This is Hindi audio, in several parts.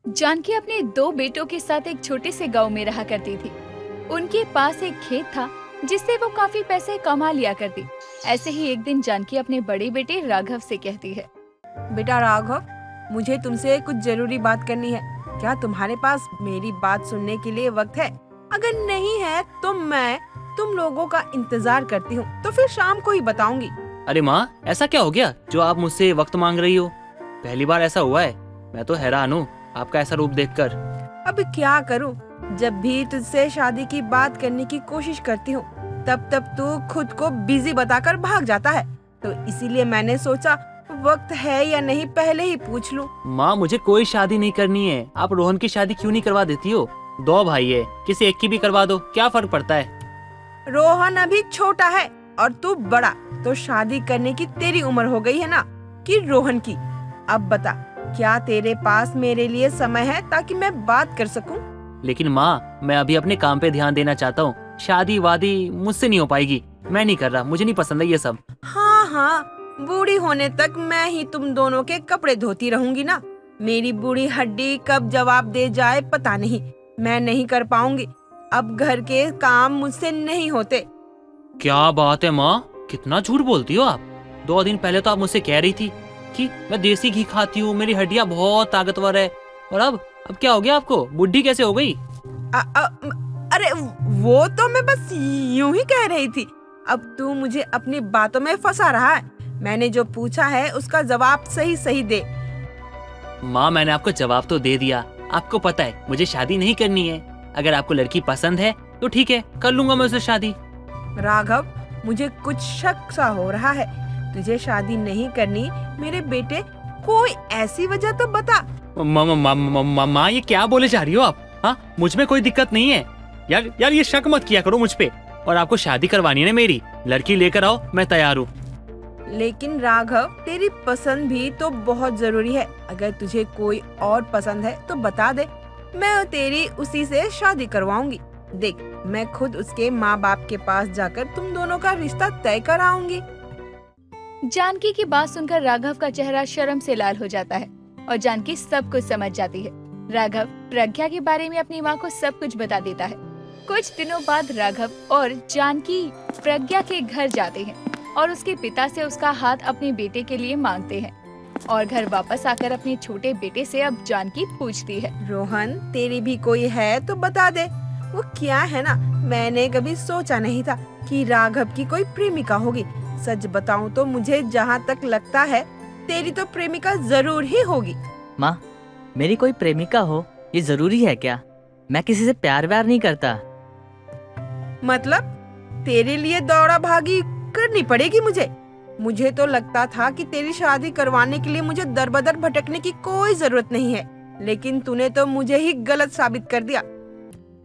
जानकी अपने दो बेटों के साथ एक छोटे से गांव में रहा करती थी। उनके पास एक खेत था जिससे वो काफी पैसे कमा लिया करती। ऐसे ही एक दिन जानकी अपने बड़े बेटे राघव से कहती है, बेटा राघव, मुझे तुमसे कुछ जरूरी बात करनी है। क्या तुम्हारे पास मेरी बात सुनने के लिए वक्त है? अगर नहीं है तो मैं तुम लोगों का इंतजार करती हूँ, तो फिर शाम को ही बताऊंगी। अरे माँ, ऐसा क्या हो गया जो आप मुझसे वक्त मांग रही हो? पहली बार ऐसा हुआ है। मैं तो हैरान हूँ आपका ऐसा रूप देखकर। अब क्या करूँ, जब भी तुझसे शादी की बात करने की कोशिश करती हूँ तब तू खुद को बिजी बताकर भाग जाता है। तो इसीलिए मैंने सोचा वक्त है या नहीं पहले ही पूछ लूं। माँ, मुझे कोई शादी नहीं करनी है। आप रोहन की शादी क्यों नहीं करवा देती हो? दो भाई है, किसी एक की भी करवा दो, क्या फर्क पड़ता है? रोहन अभी छोटा है और तू बड़ा, तो शादी करने की तेरी उम्र हो गई है ना कि रोहन की। अब बता, क्या तेरे पास मेरे लिए समय है ताकि मैं बात कर सकूं? लेकिन माँ, मैं अभी अपने काम पे ध्यान देना चाहता हूँ। शादी वादी मुझसे नहीं हो पाएगी। मैं नहीं कर रहा, मुझे नहीं पसंद है ये सब। हाँ, बूढ़ी होने तक मैं ही तुम दोनों के कपड़े धोती रहूंगी ना। मेरी बूढ़ी हड्डी कब जवाब दे जाए पता नहीं। मैं नहीं कर पाऊंगी। अब घर के काम मुझसे नहीं होते। क्या बात है माँ, कितना झूठ बोलती हो आप। 2 दिन पहले तो आप मुझसे कह रही थी कि मैं देसी घी खाती हूँ, मेरी हड्डियाँ बहुत ताकतवर है। और अब क्या हो गया आपको? बुढ़ी कैसे हो गई? अरे वो तो मैं बस यूं ही कह रही थी। अब तू मुझे अपनी बातों में फंसा रहा है। मैंने जो पूछा है उसका जवाब सही सही दे। माँ, मैंने आपको जवाब तो दे दिया। आपको पता है मुझे शादी नहीं करनी है। अगर आपको लड़की पसंद है तो ठीक है, कर लूंगा मैं उससे शादी। राघव, मुझे कुछ शक सा हो रहा है। तुझे शादी नहीं करनी मेरे बेटे, कोई ऐसी वजह तो बता। माँ, ये क्या बोले जा रही हो आप? हाँ, मुझ में कोई दिक्कत नहीं है। यार ये शक मत किया करो मुझ पे। और आपको शादी करवानी है ना मेरी, लड़की लेकर आओ, मैं तैयार हूँ। लेकिन राघव, तेरी पसंद भी तो बहुत जरूरी है। अगर तुझे कोई और पसंद है तो बता दे, मैं तेरी उसी से शादी करवाऊंगी। देख, मैं खुद उसके माँ बाप के पास जाकर तुम दोनों का रिश्ता तय कराऊंगी। जानकी की बात सुनकर राघव का चेहरा शर्म से लाल हो जाता है और जानकी सब कुछ समझ जाती है। राघव प्रज्ञा के बारे में अपनी माँ को सब कुछ बता देता है। कुछ दिनों बाद राघव और जानकी प्रज्ञा के घर जाते हैं और उसके पिता से उसका हाथ अपने बेटे के लिए मांगते हैं। और घर वापस आकर अपने छोटे बेटे से अब जानकी पूछती है, रोहन, तेरी भी कोई है तो बता दे। वो क्या है ना, मैंने कभी सोचा नहीं था कि राघव की कोई प्रेमिका होगी। सच बताऊं तो मुझे जहाँ तक लगता है तेरी तो प्रेमिका जरूर ही होगी। माँ, मेरी कोई प्रेमिका हो ये जरूरी है क्या? मैं किसी से प्यार व्यार नहीं करता। मतलब तेरे लिए दौड़ा भागी करनी पड़ेगी मुझे? मुझे तो लगता था कि तेरी शादी करवाने के लिए मुझे दर बदर भटकने की कोई जरूरत नहीं है, लेकिन तूने तो मुझे ही गलत साबित कर दिया।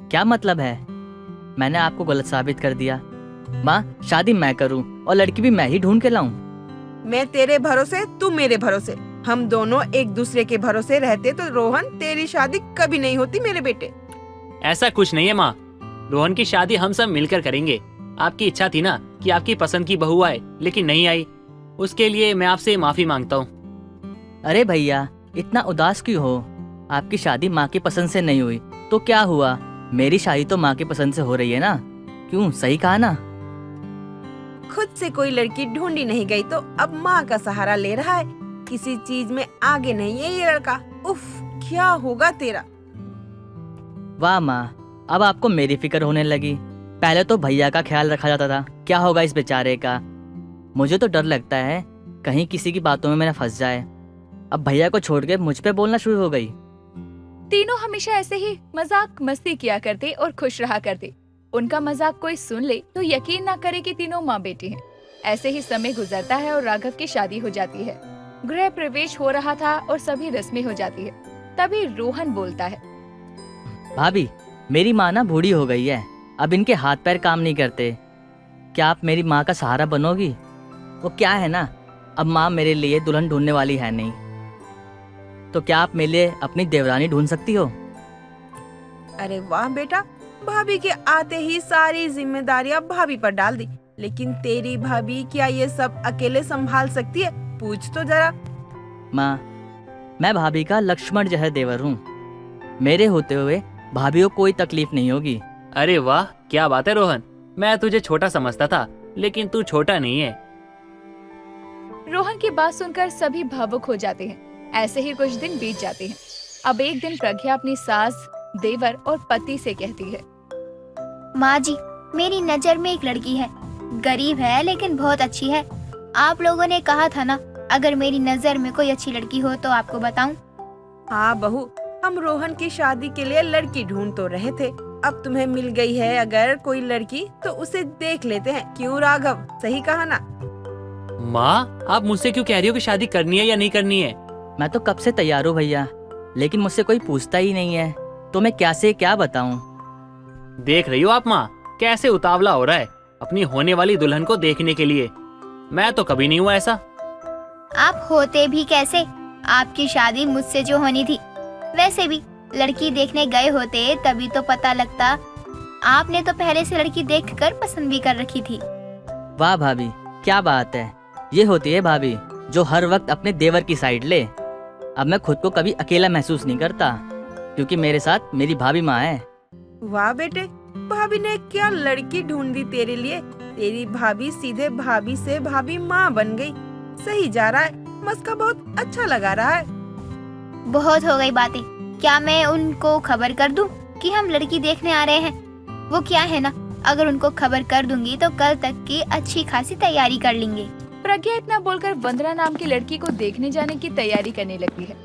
क्या मतलब है मैंने आपको गलत साबित कर दिया? माँ, शादी मैं करूँ और लड़की भी मैं ही ढूंढ के लाऊं? मैं तेरे भरोसे, तू मेरे भरोसे, हम दोनों एक दूसरे के भरोसे रहते तो रोहन, तेरी शादी कभी नहीं होती मेरे बेटे। ऐसा कुछ नहीं है माँ, रोहन की शादी हम सब मिलकर करेंगे। आपकी इच्छा थी ना कि आपकी पसंद की बहू आए, लेकिन नहीं आई। उसके लिए मैं आपसे माफी मांगता हूँ। अरे भैया, इतना उदास क्यों हो? आपकी शादी माँ की पसंद से नहीं हुई तो क्या हुआ? मेरी शादी तो माँ की पसंद से हो रही है ना। क्यों, सही कहा ना? खुद से कोई लड़की ढूंढी नहीं गई तो अब माँ का सहारा ले रहा है। किसी चीज में आगे नहीं है ये लड़का। उफ, क्या होगा तेरा। वाह माँ, अब आपको मेरी फिक्र होने लगी। पहले तो भैया का ख्याल रखा जाता था, क्या होगा इस बेचारे का। मुझे तो डर लगता है कहीं किसी की बातों में मैं फंस जाए। अब भैया को छोड़ के मुझ पे बोलना शुरू हो गई। तीनों हमेशा ऐसे ही मजाक मस्ती किया करते और खुश रहा करते। उनका मजाक कोई सुन ले तो यकीन ना करे कि तीनों माँ बेटी हैं। ऐसे ही समय गुजरता है और राघव की शादी हो जाती है। गृह प्रवेश हो रहा था और सभी रस्में हो जाती है। तभी रोहन बोलता है, भाभी, मेरी माँ ना बूढ़ी हो गई है, अब इनके हाथ पैर काम नहीं करते। क्या आप मेरी माँ का सहारा बनोगी? वो क्या है ना, अब माँ मेरे लिए दुल्हन ढूंढने वाली है नहीं, तो क्या आप मेरे लिए अपनी देवरानी ढूंढ सकती हो? अरे वाह बेटा, भाभी के आते ही सारी जिम्मेदारियां भाभी पर डाल दी। लेकिन तेरी भाभी क्या ये सब अकेले संभाल सकती है? पूछ तो जरा। माँ, मैं भाभी का लक्ष्मण जैसा देवर हूँ। मेरे होते हुए भाभी को कोई तकलीफ नहीं होगी। अरे वाह, क्या बात है रोहन, मैं तुझे छोटा समझता था, लेकिन तू छोटा नहीं है। रोहन की बात सुनकर सभी भावुक हो जाते हैं। ऐसे ही कुछ दिन बीत जाते हैं। अब एक दिन प्रज्ञा अपनी सास, देवर और पति से कहती है, माँ जी, मेरी नजर में एक लड़की है, गरीब है लेकिन बहुत अच्छी है। आप लोगों ने कहा था ना, अगर मेरी नजर में कोई अच्छी लड़की हो तो आपको बताऊं। हाँ बहू, हम रोहन की शादी के लिए लड़की ढूंढ तो रहे थे। अब तुम्हें मिल गई है अगर कोई लड़की तो उसे देख लेते हैं। क्यों राघव, सही कहा ना? माँ, आप मुझसे क्यों कह रही हो कि शादी करनी है या नहीं करनी है? मैं तो कब से तैयार हूँ भैया, लेकिन मुझसे कोई पूछता ही नहीं है, तो मैं क्या से क्या बताऊं। देख रही हो आप माँ, कैसे उतावला हो रहा है अपनी होने वाली दुल्हन को देखने के लिए। मैं तो कभी नहीं हुआ ऐसा। आप होते भी कैसे, आपकी शादी मुझसे जो होनी थी। वैसे भी लड़की देखने गए होते तभी तो पता लगता। आपने तो पहले से लड़की देखकर पसंद भी कर रखी थी। वाह भाभी, क्या बात है। ये होती है भाभी जो हर वक्त अपने देवर की साइड ले। अब मैं खुद को कभी अकेला महसूस नहीं करता, क्योंकि मेरे साथ मेरी भाभी माँ है। वाह बेटे, भाभी ने क्या लड़की ढूंढ दी तेरे लिए। तेरी भाभी सीधे भाभी से भाभी माँ बन गई। सही जा रहा है, मस्का बहुत अच्छा लगा रहा है। बहुत हो गई बातें। क्या मैं उनको खबर कर दूं कि हम लड़की देखने आ रहे हैं? वो क्या है ना, अगर उनको खबर कर दूंगी तो कल तक की अच्छी खासी तैयारी कर लेंगे। प्रज्ञा इतना बोलकर वंदना नाम की लड़की को देखने जाने की तैयारी करने लगती है।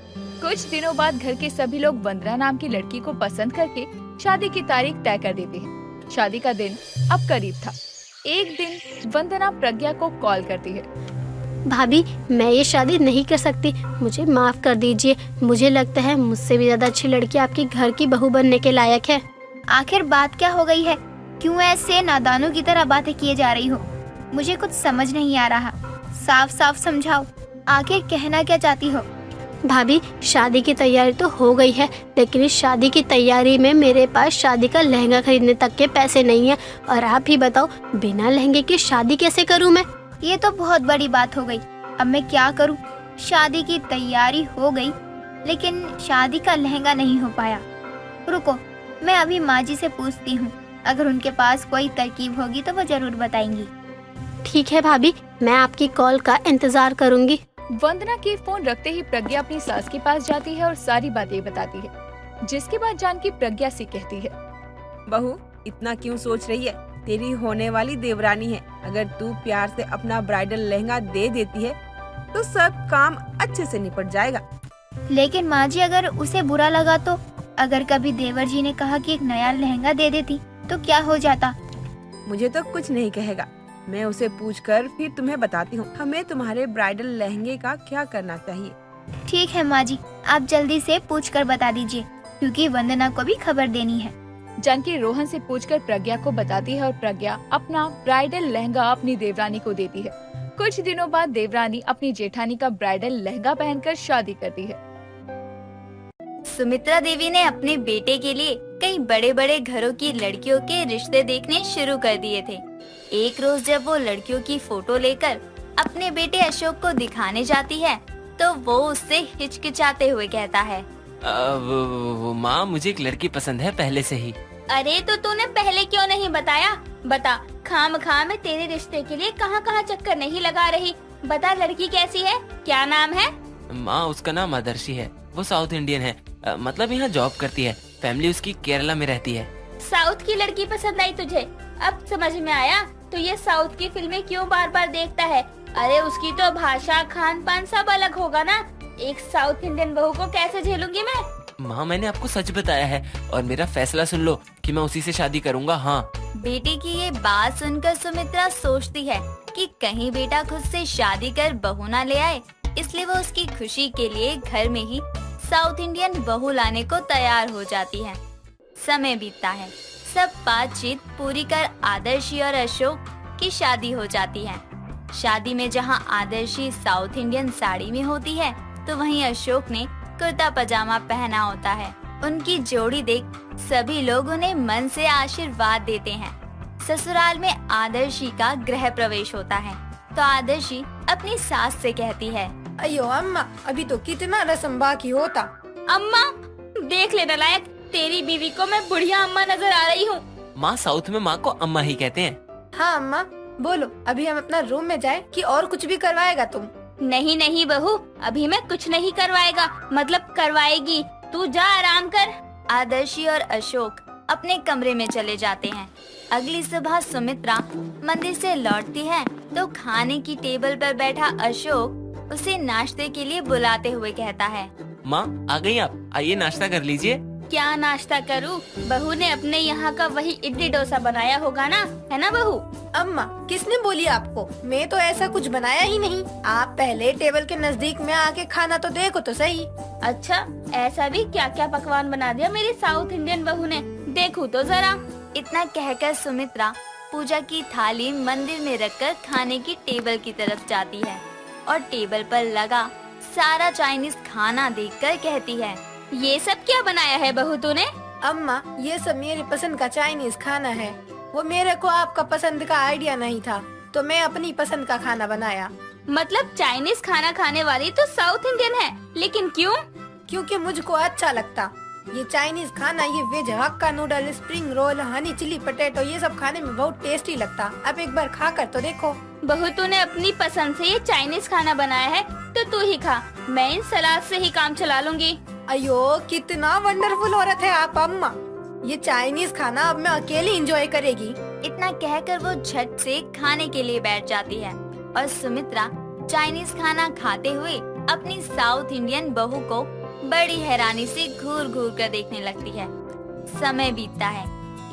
कुछ दिनों बाद घर के सभी लोग वंदना नाम की लड़की को पसंद करके शादी की तारीख तय कर देते हैं। शादी का दिन अब करीब था। एक दिन वंदना प्रज्ञा को कॉल करती है। भाभी, मैं ये शादी नहीं कर सकती, मुझे माफ कर दीजिए। मुझे लगता है मुझसे भी ज्यादा अच्छी लड़की आपके घर की बहू बनने के लायक है। आखिर बात क्या हो गई है? क्यों ऐसे नादानों की तरह बातें किए जा रही हो? मुझे कुछ समझ नहीं आ रहा। साफ साफ समझाओ, आखिर कहना क्या चाहती हो? भाभी, शादी की तैयारी तो हो गई है, लेकिन इस शादी की तैयारी में मेरे पास शादी का लहंगा खरीदने तक के पैसे नहीं है। और आप ही बताओ, बिना लहंगे की शादी कैसे करूं मैं? ये तो बहुत बड़ी बात हो गई। अब मैं क्या करूं? शादी की तैयारी हो गई, लेकिन शादी का लहंगा नहीं हो पाया। रुको, मैं अभी माँ जी से पूछती हूँ। अगर उनके पास कोई तरकीब होगी तो वो जरूर बताएंगी। ठीक है भाभी, मैं आपकी कॉल का इंतजार करूंगी। वंदना की फोन रखते ही प्रज्ञा अपनी सास के पास जाती है और सारी बातें बताती है। जिसके बाद जानकी प्रज्ञा से कहती है, बहू, इतना क्यों सोच रही है? तेरी होने वाली देवरानी है। अगर तू प्यार से अपना ब्राइडल लहंगा दे देती है तो सब काम अच्छे से निपट जाएगा। लेकिन माँ जी, अगर उसे बुरा लगा तो? अगर कभी देवर जी ने कहा कि एक नया लहंगा दे देती तो क्या हो जाता? मुझे तो कुछ नहीं कहेगा। मैं उसे पूछकर फिर तुम्हें बताती हूँ हमें तुम्हारे ब्राइडल लहंगे का क्या करना चाहिए। ठीक है माँ जी, आप जल्दी से पूछकर बता दीजिए, क्योंकि वंदना को भी खबर देनी है। जानकी रोहन से पूछकर प्रज्ञा को बताती है और प्रज्ञा अपना ब्राइडल लहंगा अपनी देवरानी को देती है। कुछ दिनों बाद देवरानी अपनी जेठानी का ब्राइडल लहंगा पहनकर शादी करती है। सुमित्रा देवी ने अपने बेटे के लिए कई बड़े बड़े घरों की लड़कियों के रिश्ते देखने शुरू कर दिए थे। एक रोज जब वो लड़कियों की फोटो लेकर अपने बेटे अशोक को दिखाने जाती है तो वो उससे हिचकिचाते हुए कहता है, वो माँ, मुझे एक लड़की पसंद है पहले से ही। अरे तो तूने पहले क्यों नहीं बताया? बता, खामखा मैं तेरे रिश्ते के लिए कहाँ कहाँ चक्कर नहीं लगा रही। बता, लड़की कैसी है, क्या नाम है? माँ, उसका नाम आदर्शी है। वो साउथ इंडियन है, मतलब यहाँ जॉब करती है। फैमिली उसकी केरला में रहती है। साउथ की लड़की पसंद आई तुझे? अब समझ में आया तो ये साउथ की फिल्में क्यों बार बार देखता है। अरे उसकी तो भाषा, खान पान सब अलग होगा ना। एक साउथ इंडियन बहू को कैसे झेलूंगी मैं? माँ, मैंने आपको सच बताया है और मेरा फैसला सुन लो कि मैं उसी से शादी करूँगा। हाँ। बेटे की ये बात सुनकर सुमित्रा सोचती है कि कहीं बेटा खुद से शादी कर बहू ना ले आए, इसलिए वो उसकी खुशी के लिए घर में ही साउथ इंडियन बहू लाने को तैयार हो जाती है। समय बीतता है, सब बातचीत पूरी कर आदर्शी और अशोक की शादी हो जाती है। शादी में जहां आदर्शी साउथ इंडियन साड़ी में होती है तो वहीं अशोक ने कुर्ता पजामा पहना होता है। उनकी जोड़ी देख सभी लोग उन्हें मन से आशीर्वाद देते हैं। ससुराल में आदर्शी का गृह प्रवेश होता है तो आदर्शी अपनी सास से कहती है, अयो अम्मा, अभी तो कितना रस्म बाकी होता। अम्मा, देख ले नालायक, तेरी बीवी को मैं बुढ़िया अम्मा नजर आ रही हूँ। माँ साउथ में माँ को अम्मा ही कहते हैं। हाँ अम्मा, बोलो अभी हम अपना रूम में जाए कि और कुछ भी करवाएगा तुम? नहीं नहीं बहू, अभी मैं कुछ नहीं करवाएगा, मतलब करवाएगी। तू जा आराम कर। आदर्शी और अशोक अपने कमरे में चले जाते हैं। अगली सुबह सुमित्रा मंदिर से लौटती है तो खाने की टेबल पर बैठा अशोक उसे नाश्ते के लिए बुलाते हुए कहता है, माँ आ गई आप, आइए नाश्ता कर लीजिए। क्या नाश्ता करूँ? बहू ने अपने यहाँ का वही इडली डोसा बनाया होगा ना, है ना बहू? अम्मा किसने बोली आपको? मैं तो ऐसा कुछ बनाया ही नहीं। आप पहले टेबल के नजदीक में आके खाना तो देखो तो सही। अच्छा, ऐसा भी क्या क्या पकवान बना दिया मेरी साउथ इंडियन बहू ने, देखूं तो जरा। इतना कहकर सुमित्रा पूजा की थाली मंदिर में रखकर खाने की टेबल की तरफ जाती है और टेबल पर लगा सारा चाइनीज खाना देखकर कहती है, ये सब क्या बनाया है बहू तूने? अम्मा ये सब मेरी पसंद का चाइनीज खाना है। वो मेरे को आपका पसंद का आइडिया नहीं था तो मैं अपनी पसंद का खाना बनाया। मतलब चाइनीज खाना खाने वाली तो साउथ इंडियन है, लेकिन क्यों? क्योंकि मुझको अच्छा लगता। ये चाइनीज खाना, ये veg hakka noodle, spring roll, honey chilli potato, ये सब खाने में बहुत टेस्टी लगता। आप एक बार खा कर तो देखो। बहू तूने अपनी पसंद से ये चाइनीज खाना बनाया है तो तू ही खा, मैं इन सलाद से ही काम चला लूंगी। अयो कितना वंडरफुल औरत है आप अम्मा। ये चाइनीज खाना अब मैं अकेली एंजॉय करेगी। इतना कहकर वो झट से खाने के लिए बैठ जाती है और सुमित्रा चाइनीज खाना खाते हुए अपनी साउथ इंडियन बहू को बड़ी हैरानी से घूर घूर कर देखने लगती है। समय बीतता है।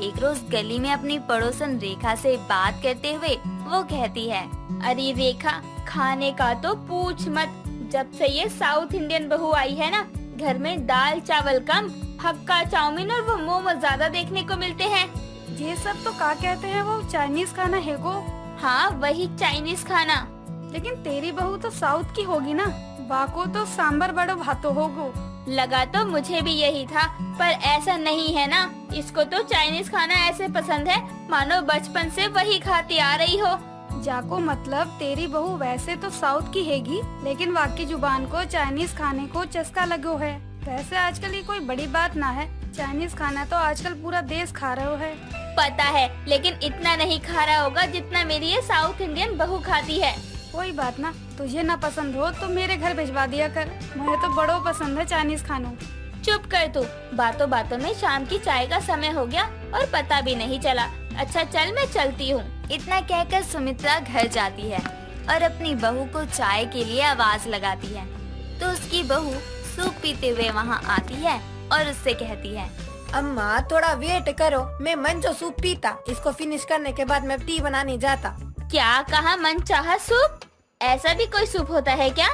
एक रोज गली में अपनी पड़ोसन रेखा से बात करते हुए वो कहती है, अरे रेखा, खाने का तो पूछ मत। जब से ये साउथ इंडियन बहू आई है ना, घर में दाल चावल कम, हक्का चाउमीन और वो मोमो ज्यादा देखने को मिलते हैं। ये सब तो क्या कहते हैं वो चाइनीज खाना है वो? हाँ वही चाइनीज खाना। लेकिन तेरी बहू तो साउथ की होगी ना, बाको तो सांबर बड़ो भातो होगो। लगा तो मुझे भी यही था, पर ऐसा नहीं है ना। इसको तो चाइनीज खाना ऐसे पसंद है मानो बचपन से वही खाती आ रही हो। जाको मतलब तेरी बहू वैसे तो साउथ की हैगी, लेकिन वाकी जुबान को चाइनीज खाने को चस्का लगो है। वैसे आजकल ये कोई बड़ी बात ना है, चाइनीज खाना तो आजकल पूरा देश खा रहे है। पता है, लेकिन इतना नहीं खा रहा होगा जितना मेरी ये साउथ इंडियन बहू खाती है। कोई बात ना, तुझे ना पसंद हो तो मेरे घर भिजवा दिया कर, मुझे तो बड़ो पसंद है चाइनीज खाना। चुप कर तू, बातों बातों में शाम की चाय का समय हो गया और पता भी नहीं चला। अच्छा चल मैं चलती हूँ। इतना कहकर सुमित्रा घर जाती है और अपनी बहू को चाय के लिए आवाज लगाती है तो उसकी बहू सूप पीते हुए वहाँ आती है और उससे कहती है, अम्मा थोड़ा वेट करो, मैं मंचो सूप पीता। इसको फिनिश करने के बाद मैं टी बनाने जाता। क्या कहा? मन चाहा सूप? ऐसा भी कोई सूप होता है क्या?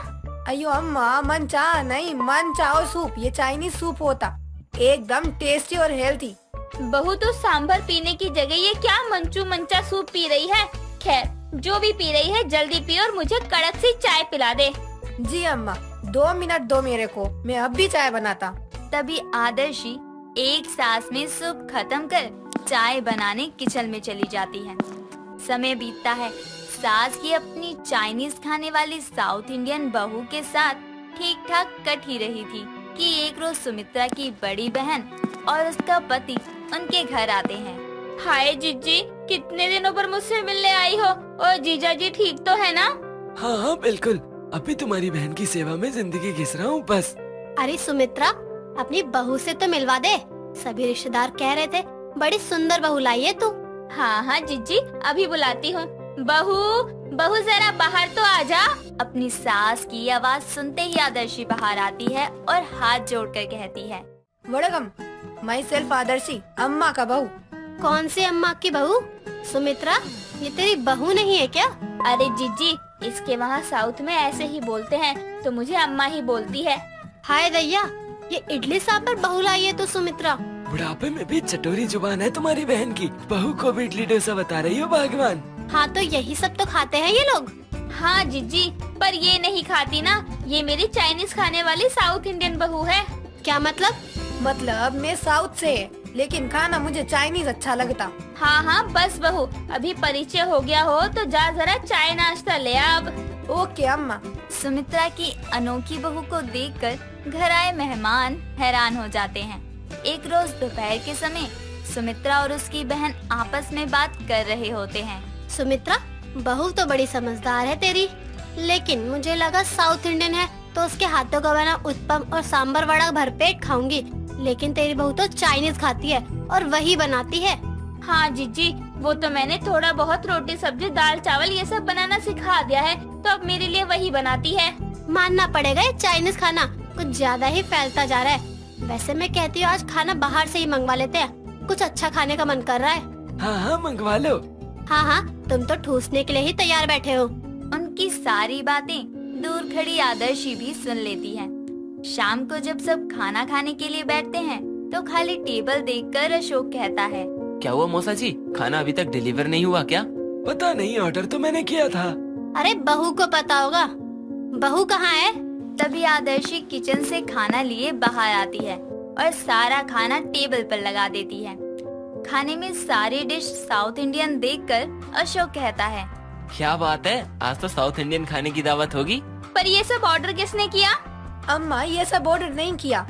अयो अम्मा, मन चाह नहीं, मन चाहो सूप। ये चाइनीज सूप होता, एकदम टेस्टी और हेल्थी। बहू तो सांभर पीने की जगह ये क्या मंचू मंचा सूप पी रही है। खैर जो भी पी रही है जल्दी पी और मुझे कड़क सी चाय पिला दे। जी अम्मा, 2 मिनट दो मेरे को, मैं अब भी चाय बनाता। तभी आदर्शी एक सांस में सूप खत्म कर चाय बनाने किचन में चली जाती है। समय बीतता है। सास की अपनी चाइनीज खाने वाली साउथ इंडियन बहू के साथ ठीक ठाक कट ही रही थी कि एक रोज सुमित्रा की बड़ी बहन और उसका पति उनके घर आते हैं। हाय जीजी, कितने दिनों पर मुझसे मिलने आई हो? और जीजा जी ठीक तो है ना? हाँ हाँ बिल्कुल, अभी तुम्हारी बहन की सेवा में जिंदगी घिस रहा हूँ बस। अरे सुमित्रा, अपनी बहू से तो मिलवा दे। सभी रिश्तेदार कह रहे थे बड़ी सुंदर बहू लाई है तू। हाँ हाँ जीजी, अभी बुलाती हूँ। बहू बहू जरा बाहर तो आ जा। अपनी सास की आवाज सुनते ही आदर्शी बाहर आती है और हाथ जोड़कर कहती है, वड़कम, माई सेल्फ आदर्शी, अम्मा का बहू। कौन सी अम्मा की बहू? सुमित्रा, ये तेरी बहू नहीं है क्या? अरे जीजी, इसके वहाँ साउथ में ऐसे ही बोलते हैं तो मुझे अम्मा ही बोलती है। हाय दैया, ये इडली सांभर बहू लाई है तो सुमित्रा। बुढ़ापे में भी चटोरी जुबान है तुम्हारी बहन की, बहू को भी इडली डोसा बता रही हो भगवान। हाँ तो यही सब तो खाते हैं ये लोग। हाँ जीजी, पर ये नहीं खाती ना, ये मेरी चाइनीज खाने वाली साउथ इंडियन बहू है। क्या मतलब? मतलब मैं साउथ से है, लेकिन खाना मुझे चाइनीज अच्छा लगता। हाँ हाँ बस बहू, अभी परिचय हो गया हो तो जा जरा चाय नाश्ता ले आ अब। ओके अम्मा। सुमित्रा की अनोखी बहू को देखकर घर आए मेहमान हैरान हो जाते हैं। एक रोज दोपहर के समय सुमित्रा और उसकी बहन आपस में बात कर रहे होते हैं। सुमित्रा, बहू तो बड़ी समझदार है तेरी, लेकिन मुझे लगा साउथ इंडियन है तो उसके हाथों का बना उत्पम और सांबर वड़ा भरपेट खाऊंगी, लेकिन तेरी बहू तो चाइनीज खाती है और वही बनाती है। हाँ जीजी, वो तो मैंने थोड़ा बहुत रोटी सब्जी दाल चावल ये सब बनाना सिखा दिया है, तो अब मेरे लिए वही बनाती है। मानना पड़ेगा, ये चाइनीज खाना कुछ ज्यादा ही फैलता जा रहा है। वैसे मैं कहती हूँ आज खाना बाहर से ही मंगवा लेते हैं, कुछ अच्छा खाने का मन कर रहा है। हाँ हाँ मंगवा लो। हाँ हाँ, तुम तो ठूसने के लिए ही तैयार बैठे हो। उनकी सारी बातें दूर खड़ी आदर्शी भी सुन लेती है। शाम को जब सब खाना खाने के लिए बैठते हैं तो खाली टेबल देखकर अशोक कहता है, क्या हुआ मौसा जी, खाना अभी तक डिलीवर नहीं हुआ क्या? पता नहीं, ऑर्डर तो मैंने किया था। अरे बहू को पता होगा, बहू कहाँ है? तभी आदर्शी किचन से खाना लिए बाहर आती है और सारा खाना टेबल पर लगा देती है। खाने में सारी डिश साउथ इंडियन देखकर अशोक कहता है, क्या बात है, आज तो साउथ इंडियन खाने की दावत होगी। पर ये सब ऑर्डर किसने किया? अम्मा, ये सब ऑर्डर नहीं किया,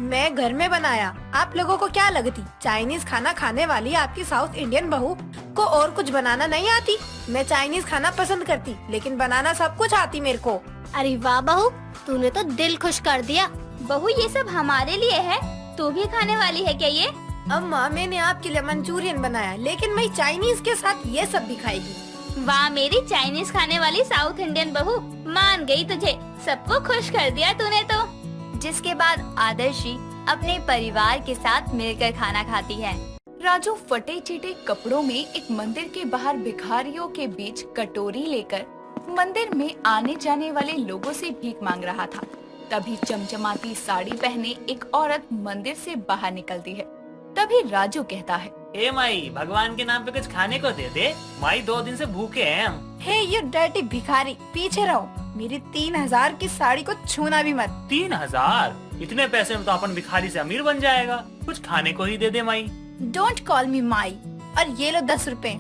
मैं घर में बनाया। आप लोगों को क्या लगती चाइनीज खाना खाने वाली आपकी साउथ इंडियन बहू को और कुछ बनाना नहीं आती? मैं चाइनीज खाना पसंद करती, लेकिन बनाना सब कुछ आती मेरे को। अरे वाह बहू, तूने तो दिल खुश कर दिया। बहू, ये सब हमारे लिए है, तू भी खाने वाली है क्या ये? अम्मा, मैंने आपके लिए मंचूरियन बनाया, लेकिन मैं चाइनीज के साथ ये सब भी खाएगी। वाह मेरी चाइनीज खाने वाली साउथ इंडियन बहू, मान गई तुझे, सबको खुश कर दिया तूने तो। जिसके बाद आदर्शी अपने परिवार के साथ मिलकर खाना खाती है। राजू फटे चिटे कपड़ों में एक मंदिर के बाहर भिखारियों के बीच कटोरी लेकर मंदिर में आने जाने वाले लोगों से भीख मांग रहा था। तभी चमचमाती साड़ी पहने एक औरत मंदिर से बाहर निकलती है। तभी राजू कहता है, ए माई, भगवान के नाम पे कुछ खाने को दे दे, माई 2 दिन से भूखे हैं हम। हे यू डर्टी भिखारी, पीछे रहो, मेरी 3000 की साड़ी को छूना भी मत। 3000? इतने पैसे में तो अपन भिखारी से अमीर बन जाएगा, कुछ खाने को ही दे दे माई। डोंट कॉल मी माई, और ये लो 10 रुपए।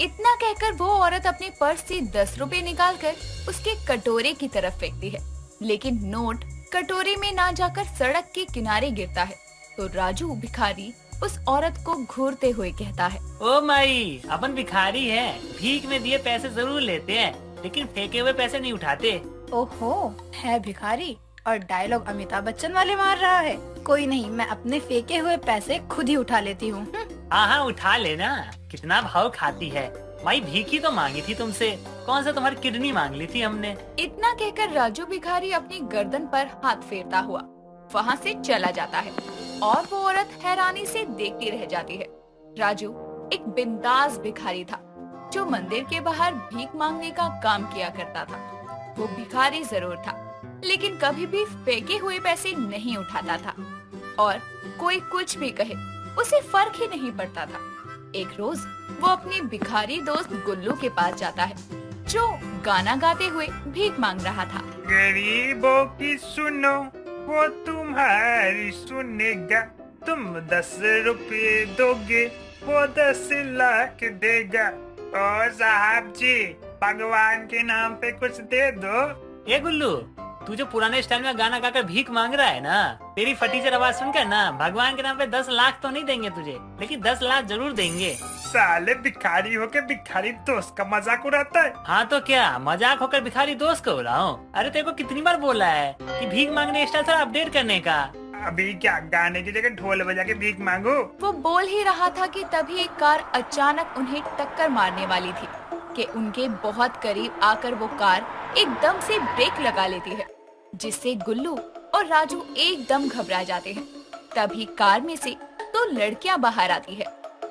इतना कहकर वो औरत अपने पर्स से 10 रुपए निकालकर उसके कटोरे की तरफ फेंकती है, लेकिन नोट कटोरे में ना जाकर सड़क के किनारे गिरता है। तो राजू भिखारी उस औरत को घूरते हुए कहता है, ओ माई, अपन भिखारी है, भीख में दिए पैसे जरूर लेते हैं, लेकिन फेंके हुए पैसे नहीं उठाते। ओहो, है भिखारी और डायलॉग अमिताभ बच्चन वाले मार रहा है। कोई नहीं, मैं अपने फेंके हुए पैसे खुद ही उठा लेती हूँ। हाँ हाँ, उठा लेना, कितना भाव खाती है माई, भीख ही तो मांगी थी तुमसे, कौन सा तुम्हारी किडनी मांग ली थी हमने। इतना कहकर राजू भिखारी अपनी गर्दन पर हाथ फेरता हुआ वहाँ से चला जाता है और वो औरत हैरानी से देखती रह जाती है। राजू एक बिंदास भिखारी था जो मंदिर के बाहर भीख मांगने का काम किया करता था। वो भिखारी जरूर था, लेकिन कभी भी फेंके हुए पैसे नहीं उठाता था और कोई कुछ भी कहे उसे फर्क ही नहीं पड़ता था। एक रोज वो अपने भिखारी दोस्त गुल्लू के पास जाता है जो गाना गाते हुए भीख मांग रहा था। गरीबों की सुनो, वो तुम्हारी सुनेगा, तुम 10 रुपए दोगे, वो 10 लाख देगा। ओ साहब जी, भगवान के नाम पे कुछ दे दो। ए गुल्लू, तू जो पुराने स्टाइल में गाना गाकर भीख मांग रहा है ना, तेरी फटीचर आवाज सुनकर ना भगवान के नाम पे 10 लाख तो नहीं देंगे तुझे, लेकिन 10 लाख जरूर देंगे। साले भिखारी होके भिखारी दोस्त का मजाक उड़ाता है। हाँ तो क्या, मजाक होकर भिखारी दोस्त को उड़ाऊं? अरे तेरे को कितनी बार बोला है कि भीख मांगने स्टाइल थोड़ा अपडेट करने का। अभी क्या गाने की जगह ढोल बजा के भीख मांगो? वो बोल ही रहा था कि तभी एक कार अचानक उन्हें टक्कर मारने वाली थी कि उनके बहुत करीब आकर वो कार एकदम से ब्रेक लगा लेती है, जिससे गुल्लू और राजू एकदम घबरा जाते हैं। तभी कार में से 2 लड़कियां बाहर आती है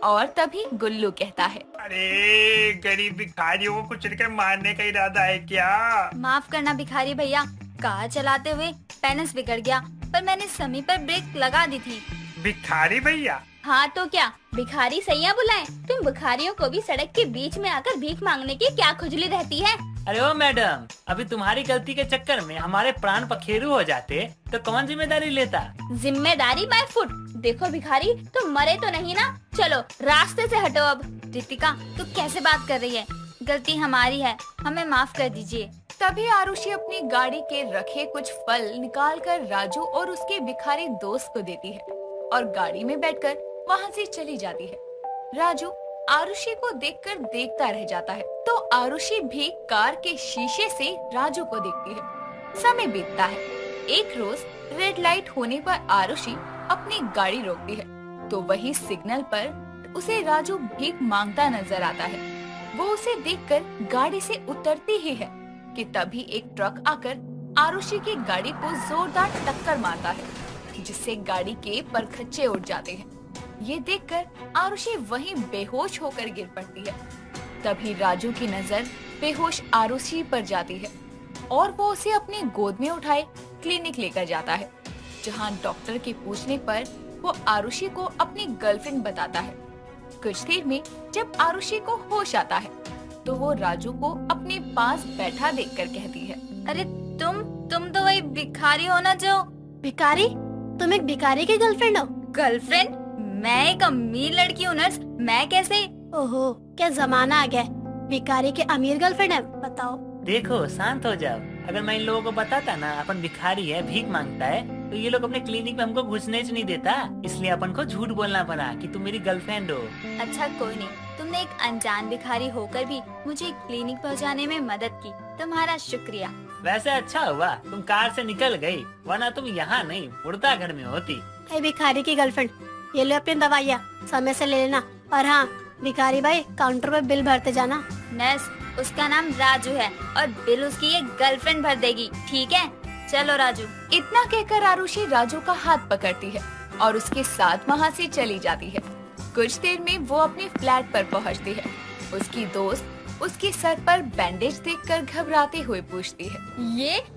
और तभी गुल्लू कहता है, अरे गरीब भिखारियों को कुचल कर मारने का इरादा है क्या? माफ करना भिखारी भैया, कार चलाते हुए बैलेंस बिगड़ गया, पर मैंने समय पर ब्रेक लगा दी थी। भिखारी भैया? हाँ तो क्या, भिखारी सैया बुलाएं? तुम भिखारियों को भी सड़क के बीच में आकर भीख मांगने की क्या खुजली रहती है? अरे ओ मैडम, अभी तुम्हारी गलती के चक्कर में हमारे प्राण पखेरु हो जाते तो कौन जिम्मेदारी लेता? जिम्मेदारी बाय फुट। देखो भिखारी, तुम मरे तो नहीं ना? चलो रास्ते से हटो अब। रितिका, तू कैसे बात कर रही है? गलती हमारी है, हमें माफ कर दीजिए। तभी आरुषि अपनी गाड़ी के रखे कुछ फल निकालकर राजू और उसके भिखारी दोस्त को देती है और गाड़ी में बैठकर वहाँ से चली जाती है। राजू आरुषि को देखकर देखता रह जाता है तो आरुषि भी कार के शीशे से राजू को देखती है। समय बीतता है। एक रोज रेड लाइट होने पर आरुषि अपनी गाड़ी रोकती है तो वही सिग्नल पर उसे राजू भीख मांगता नजर आता है। वो उसे देखकर गाड़ी से उतरती ही है कि तभी एक ट्रक आकर आरुषि की गाड़ी को जोरदार टक्कर मारता है जिससे गाड़ी के परखच्चे उड़ जाते हैं। ये देखकर आरुषि वहीं बेहोश होकर गिर पड़ती है। तभी राजू की नजर बेहोश आरुषि पर जाती है और वो उसे अपनी गोद में उठाए क्लिनिक लेकर जाता है, जहां डॉक्टर के पूछने पर वो आरुषि को अपनी गर्लफ्रेंड बताता है। कुछ देर में जब आरुषि को होश आता है तो वो राजू को अपने पास बैठा देखकर कहती है, अरे तुम तो वही भिखारी हो ना जो। भिखारी? तुम एक भिखारी की गर्लफ्रेंड हो? गर्लफ्रेंड? मैं एक अमीर लड़की हूँ नर्स, मैं कैसे? ओहो, क्या जमाना आ गया है। भिखारी के अमीर गर्लफ्रेंड है? बताओ। देखो शांत हो जाओ। अगर मैं इन लोगों को बताता ना अपन भिखारी है, भीख मांगता है, तो ये लोग अपने क्लिनिक में हमको घुसने नहीं देता। इसलिए अपन को झूठ बोलना पड़ा कि तुम मेरी गर्लफ्रेंड हो। अच्छा कोई नहीं, तुमने एक अनजान भिखारी होकर भी मुझे क्लिनिक पहुंचाने में मदद की, तुम्हारा शुक्रिया। वैसे अच्छा हुआ तुम कार से निकल गई, वरना तुम यहाँ नहीं मुर्दा घर में होती। हे भिखारी की गर्लफ्रेंड, ये लो अपनी दवाइयाँ, समय से ले लेना। और हाँ भिखारी भाई, काउंटर पर बिल भरते जाना। नर्स, उसका नाम राजू है और बिल उसकी एक गर्लफ्रेंड भर देगी, ठीक है? चलो राजू। इतना कहकर आरुषि राजू का हाथ पकड़ती है और उसके साथ वहाँ से चली जाती है। कुछ देर में वो अपने फ्लैट पर पहुँचती है। उसकी दोस्त उसके सर पर बैंडेज देखकर घबराते हुए पूछती है,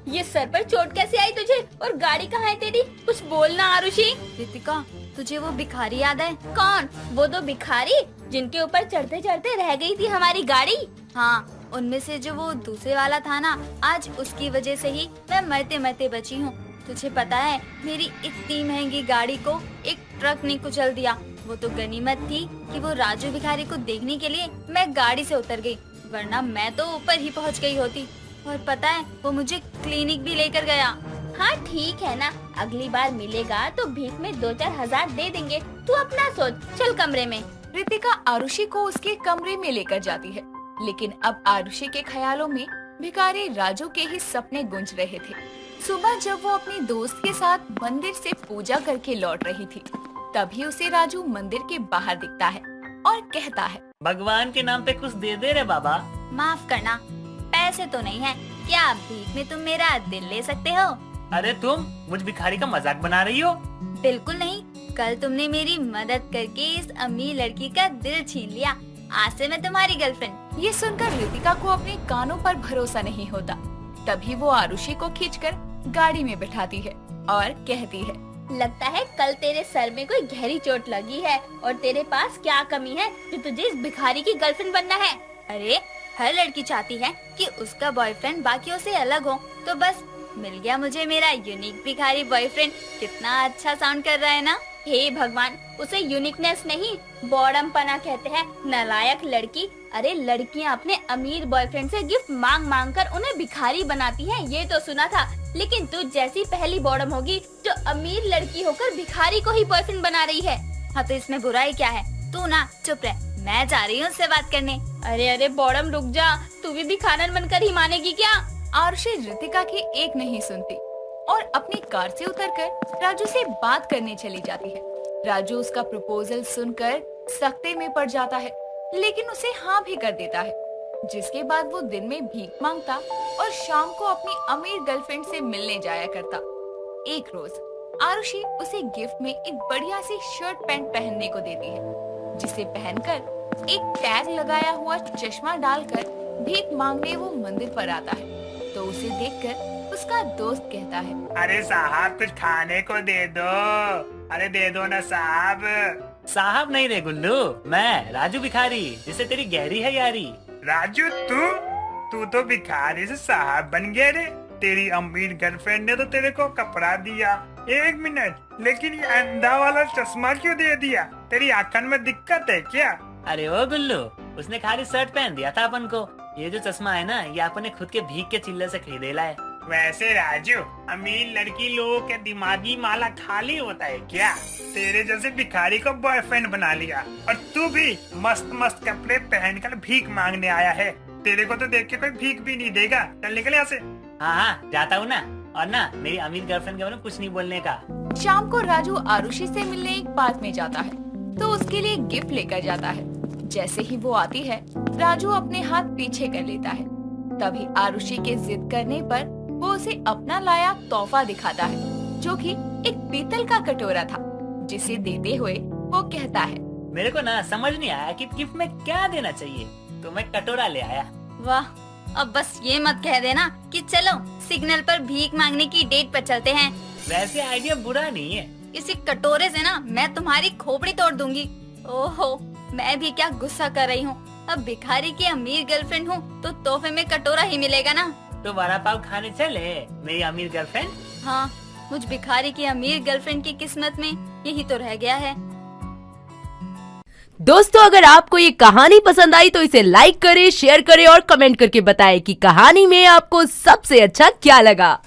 ये सर पर चोट कैसे आई तुझे और गाड़ी कहाँ है तेरी? कुछ बोलना आरुषि। रितिका, तुझे वो भिखारी याद है? कौन? वो दो भिखारी जिनके ऊपर चढ़ते चढ़ते रह गई थी हमारी गाड़ी। हाँ, उनमें से जो वो दूसरे वाला था ना, आज उसकी वजह से ही मैं मरते मरते बची हूँ। तुझे पता है मेरी इतनी महंगी गाड़ी को एक ट्रक ने कुचल दिया। वो तो गनीमत थी कि वो राजू भिखारी को देखने के लिए मैं गाड़ी से उतर गई, वरना मैं तो ऊपर ही पहुंच गई होती। और पता है वो मुझे क्लिनिक भी लेकर गया। हाँ ठीक है ना, अगली बार मिलेगा तो भीख में 2-4 हजार दे देंगे। तू अपना सोच, चल कमरे में। रितिका आरुषि को उसके कमरे में लेकर जाती है, लेकिन अब आरुषि के ख्यालों में भिखारी राजू के ही सपने गूंज रहे थे। सुबह जब वो अपनी दोस्त के साथ मंदिर से पूजा करके लौट रही थी, तभी उसे राजू मंदिर के बाहर दिखता है और कहता है, भगवान के नाम पे कुछ दे दे रे बाबा। माफ करना, पैसे तो नहीं है, क्या भीख में तुम मेरा दिल ले सकते हो? अरे तुम मुझ भिखारी का मजाक बना रही हो? बिल्कुल नहीं, कल तुमने मेरी मदद करके इस अमीर लड़की का दिल छीन लिया। आज से मैं तुम्हारी गर्लफ्रेंड। ये सुनकर रितिका को अपने कानों पर भरोसा नहीं होता। तभी वो आरुषि को खींचकर गाड़ी में बिठाती है और कहती है, लगता है कल तेरे सर में कोई गहरी चोट लगी है और तेरे पास क्या कमी है जो तुझे इस भिखारी की गर्लफ्रेंड बनना है? अरे हर लड़की चाहती है कि उसका बॉयफ्रेंड बाकियों से अलग हो, तो बस मिल गया मुझे मेरा यूनिक भिखारी बॉयफ्रेंड। कितना अच्छा साउंड कर रहा है ना? हे भगवान, उसे यूनिकनेस नहीं बॉडमपना कहते हैं, नालायक लड़की। अरे लड़कियां अपने अमीर बॉयफ्रेंड से गिफ्ट मांग मांग कर उन्हें भिखारी बनाती हैं, ये तो सुना था, लेकिन तू जैसी पहली बॉडम होगी जो अमीर लड़की होकर भिखारी को ही बॉयफ्रेंड बना रही है। हाँ तो इसमें बुराई क्या है? तू ना चुप रह, मैं जा रही हूँ उससे बात करने। अरे बॉडम रुक जा, तू भी भिखारन बनकर ही मानेगी क्या? आरुषि रितिका की एक नहीं सुनती और अपनी कार से उतरकर राजू से बात करने चली जाती है। राजू उसका प्रपोजल सुनकर सख्ते में पड़ जाता है, लेकिन उसे हाँ भी कर देता है, जिसके बाद वो दिन में भीख मांगता और शाम को अपनी अमीर गर्लफ्रेंड से मिलने जाया करता। एक रोज आरुषि उसे गिफ्ट में एक बढ़िया सी शर्ट पैंट पहनने को देती है, जिसे पहनकर एक टैग लगाया हुआ चश्मा डालकर भीख मांगने वो मंदिर पर आता है। तो उसे देखकर उसका दोस्त कहता है, अरे साहब कुछ खाने को दे दो, अरे दे दो ना साहब। साहब नहीं रे गुल्लू, मैं राजू भिखारी, जिसे तेरी गहरी है यारी। राजू तू तो भिखारी से साहब बन गया रे। तेरी अमीर गर्लफ्रेंड ने तो तेरे को कपड़ा दिया, 1 मिनट, लेकिन ये अंधा वाला चश्मा क्यों दे दिया? तेरी आंखन में दिक्कत है क्या? अरे ओ गुल्लू, उसने खाली शर्ट पहन दिया था अपन को, ये जो चश्मा है ना, ये आपने खुद के भीख के चिल्ले से खरीदेला है। वैसे राजू, अमीर लड़की लोगों के दिमागी माला खाली होता है क्या? तेरे जैसे भिखारी को बॉयफ्रेंड बना लिया और तू भी मस्त मस्त कपड़े पहनकर भीख मांगने आया है। तेरे को तो देख के कोई भीख भी नहीं देगा। चल निकल यहाँ से। हाँ, जाता हूँ ना। और ना, मेरी अमीर गर्लफ्रेंड के बारे में कुछ नहीं बोलने का। शाम को राजू आरुषि से मिलने एक पार्क में जाता है तो उसके लिए गिफ्ट लेकर जाता है। जैसे ही वो आती है, राजू अपने हाथ पीछे कर लेता है। तभी आरुषि के जिद करने पर वो उसे अपना लाया तोहफा दिखाता है, जो कि एक पीतल का कटोरा था, जिसे देते हुए वो कहता है, मेरे को ना समझ नहीं आया कि गिफ्ट में क्या देना चाहिए, तो मैं कटोरा ले आया। वाह, अब बस ये मत कह देना कि चलो सिग्नल पर भीख मांगने की डेट पर चलते हैं। वैसे आइडिया बुरा नहीं है। इसी कटोरे से ना मैं तुम्हारी खोपड़ी तोड़ दूंगी। ओहो, मैं भी क्या गुस्सा कर रही हूँ। अब भिखारी की अमीर गर्लफ्रेंड हूँ तो तोहफे में कटोरा ही मिलेगा ना। तो वड़ा पाव खाने चले मेरी अमीर गर्लफ्रेंड। हाँ, मुझ भिखारी की अमीर गर्लफ्रेंड की किस्मत में यही तो रह गया है। दोस्तों, अगर आपको ये कहानी पसंद आई तो इसे लाइक करें, शेयर करें और कमेंट करके बताएं कि कहानी में आपको सबसे अच्छा क्या लगा।